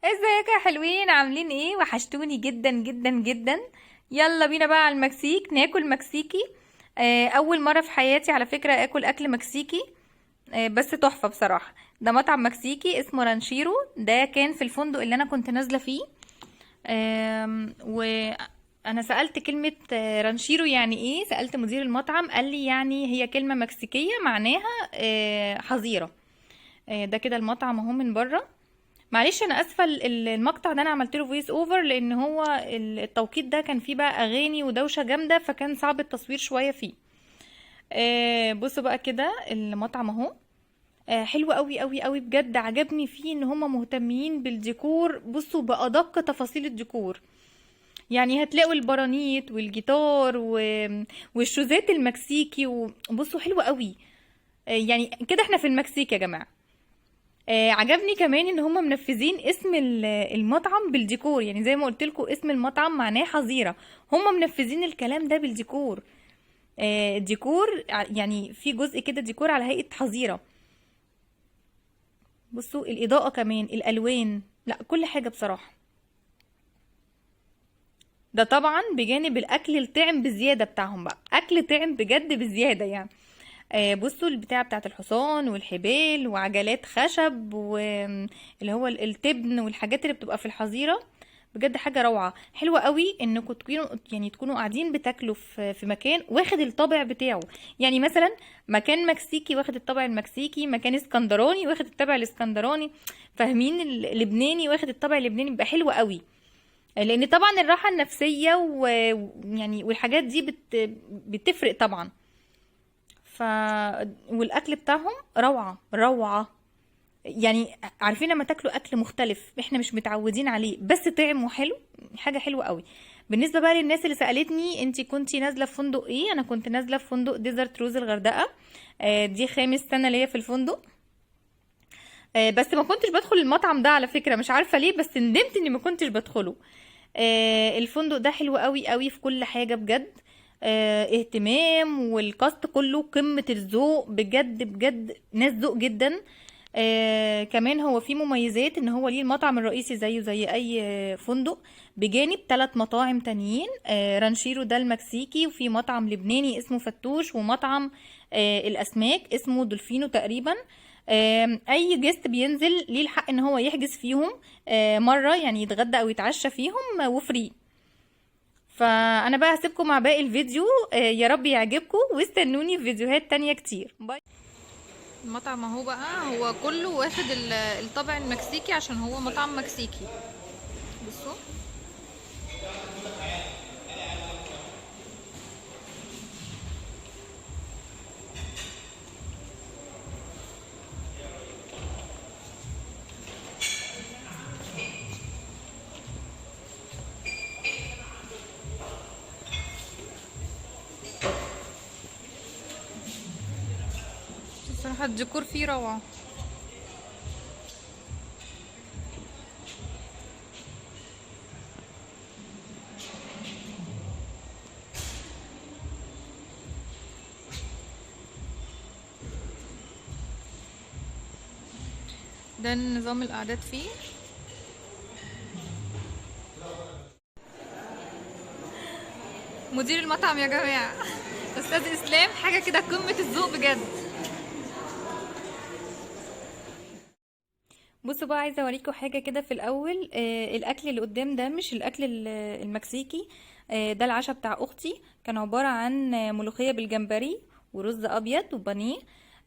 ازيكم يا حلوين؟ عاملين ايه؟ وحشتوني جدا جدا جدا. يلا بينا بقى على المكسيك ناكل مكسيكي. اول مرة في حياتي على فكرة اكل اكل مكسيكي. بس تحفة بصراحة. ده مطعم مكسيكي اسمه رانشيرو، ده كان في الفندق اللي انا كنت نازلة فيه. وانا سألت كلمة رانشيرو يعني ايه، سألت مدير المطعم قال لي يعني هي كلمة مكسيكية معناها حظيرة. ده كده المطعم اهو من بره. معلش انا اسفه، المقطع ده انا عملت له فويس اوفر لان هو التوقيت ده كان فيه بقى اغاني ودوشه جامده، فكان صعب التصوير شويه فيه. بصوا بقى كده المطعم اهو. حلو قوي قوي قوي بجد، عجبني فيه ان هم مهتمين بالديكور. بصوا بادق تفاصيل الديكور، يعني هتلاقوا البرانيت والجيتار والشوزات المكسيكي، وبصوا حلو قوي. يعني كده احنا في المكسيك يا جماعه. عجبني كمان ان هم منفذين اسم المطعم بالديكور، يعني زي ما قلت لكم اسم المطعم معناه حظيرة. هم منفذين الكلام ده بالديكور. ديكور يعني في جزء كده ديكور على هيئة حظيرة. بصوا الإضاءة كمان الألوان، لا كل حاجة بصراحة. ده طبعا بجانب الأكل الطعم بزيادة بتاعهم، بقى أكل طعم بجد بزيادة يعني. بصوا البتاع بتاعت الحصان والحبال وعجلات خشب واللي هو التبن والحاجات اللي بتبقى في الحظيرة. بجد حاجة روعة، حلوة قوي انكم تكونوا يعني تكونوا قاعدين بتاكلوا في مكان واخد الطابع بتاعه. يعني مثلا مكان مكسيكي واخد الطابع المكسيكي، مكان اسكندراني واخد الطابع الاسكندراني، فاهمين؟ اللبناني واخد الطابع اللبناني، بيبقى حلو قوي. لان طبعا الراحة النفسية ويعني والحاجات دي بتفرق طبعا. ف والاكل بتاعهم روعه روعه. يعني عارفين لما تاكلوا اكل مختلف احنا مش متعودين عليه بس طعم وحلو، حاجه حلوه قوي. بالنسبه بقى للناس اللي سالتني انتي كنتي نازله في فندق ايه، انا كنت نازله في فندق ديزرت روز الغردقه. دي خامس سنه ليا في الفندق. بس ما كنتش بدخل المطعم ده على فكره، مش عارفه ليه، بس ندمت اني ما كنتش بدخله. الفندق ده حلو قوي قوي في كل حاجة بجد. اهتمام، والكاست كله قمة الذوق بجد بجد، ناس ذوق جدا. كمان هو فيه مميزات ان هو ليه المطعم الرئيسي زيه زي اي فندق، بجانب 3 مطاعم تانيين. رانشيرو ده المكسيكي، وفي مطعم لبناني اسمه فتوش، ومطعم الاسماك اسمه دولفينو تقريبا. اي جست بينزل ليه الحق ان هو يحجز فيهم مرة، يعني يتغدى او يتعشى فيهم وفري. فانا بقى هسيبكم مع باقي الفيديو. يا رب يعجبكم، واستنوني في فيديوهات تانية كتير. باي. المطعم اهو بقى، هو كله واخد الطابع المكسيكي عشان هو مطعم مكسيكي. بصوا الصراحة الديكور فيه روعة. ده نظام القعدات فيه. مدير المطعم يا جماعة استاذ اسلام، حاجة كده قمة الذوق بجد. بصوا بقى، عايزه اوريكم حاجه كده في الاول. الاكل اللي قدام ده مش الاكل المكسيكي. ده العشاء بتاع اختي، كان عباره عن ملوخيه بالجمبري ورز ابيض وبانيه.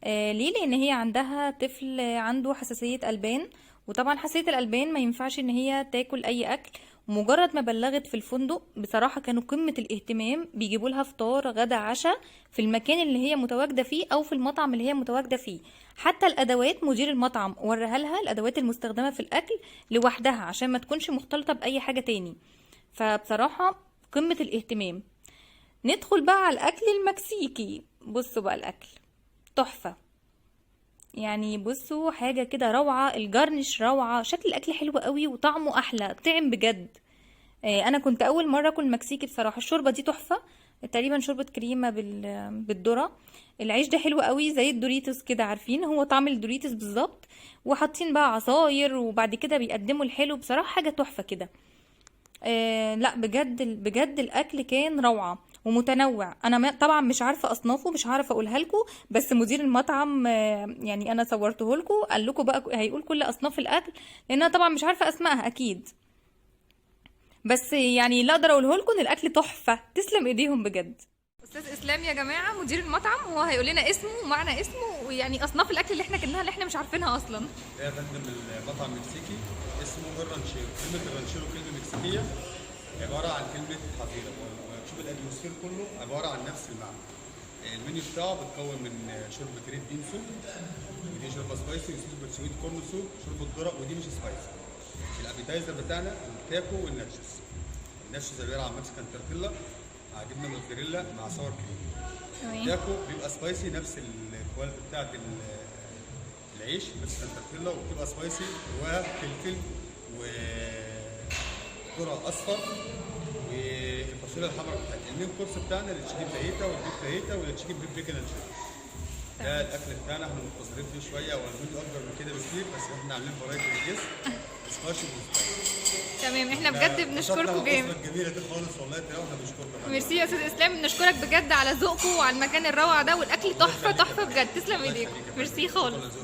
ليه؟ لان هي عندها طفل عنده حساسيه البان، وطبعا حساسيه الالبان ما ينفعش ان هي تاكل اي اكل. مجرد ما بلغت في الفندق بصراحه كانوا قمه الاهتمام، بيجيبوا لها فطار غدا عشاء في المكان اللي هي متواجده فيه او في المطعم اللي هي متواجده فيه. حتى الادوات مدير المطعم وريها لها، الادوات المستخدمه في الاكل لوحدها عشان ما تكونش مختلطه باي حاجه تاني. فبصراحه قمه الاهتمام. ندخل بقى على الاكل المكسيكي. بصوا بقى الاكل تحفه. يعني بصوا حاجه كده روعه، الجرنش روعه، شكل الاكل حلو قوي وطعمه احلى، طعم بجد. انا كنت اول مره اكل مكسيكي بصراحه. الشوربه دي تحفه. تقريبا شوربة كريمة بالذرة. العيش ده حلو قوي زي الدوريتوس كده، عارفين هو طعم الدوريتوس بالظبط. وحاطين بقى عصاير، وبعد كده بيقدموا الحلو، بصراحة حاجة تحفة كده. لا بجد بجد الاكل كان روعة ومتنوع. انا طبعا مش عارفة اصنافه، مش عارفة اقولها لكم، بس مدير المطعم يعني انا صورته لكم، قال لكم بقى هيقول كل اصناف الاكل، لان انا طبعا مش عارفة اسمائها اكيد. بس يعني اللي اقدر اقوله لكم ان الاكل تحفه، تسلم ايديهم بجد. استاذ اسلام يا جماعه مدير المطعم، هو هيقول لنا اسمه ومعنى اسمه، ويعني اصناف الاكل اللي احنا كناها اللي احنا مش عارفينها اصلا. ده يا فندم المطعم مكسيكي اسمه الرانشيرو. كلمه الرانشيرو كلمه مكسيكيه عباره عن كلمه حظيره، وشوف الاتموسفير كله عباره عن نفس المعنى. المنيو بتاعه بيتكون من شوربه ريد بين سوب، ودي شوربه سبايسي، وسوبر سويت كورن سوب، شوربه ذره، ودي مش سبايسي. الابيتايزر بتاعنا التاكو والناتشوز. الناتشوز عباره عن مكسيكان تورتيلا مع جبنه موتزاريلا مع صور كريم. التاكو بيبقى سبايسي نفس الكواليتي بتاعت العيش مكسيكان تورتيلا، وبتبقى سبايسي جواها فلفل وذره اصفر والفاصوليا الحمراء بتاعتنا. المين كورس بتاعنا التشيكن فاهيتا والبيف فاهيتا والتشيكن بيف بيكن اند شيبس. ده الاكل بتاعنا، احنا منتظرين فيه شويه، هو المنيو اكبر من كده بكتير، بس احنا عاملين فرايتي للجسم سبايسي وسبايسي. تمام، احنا بجد بنشكركم جامد. الجميله دي خالص والله، احنا بنشكركم. ميرسي يا استاذ اسلام، بنشكرك بجد على ذوقكم وعلى المكان الروعه ده، والاكل تحفه تحفه بجد، تسلم ايديكم. ميرسي خالص.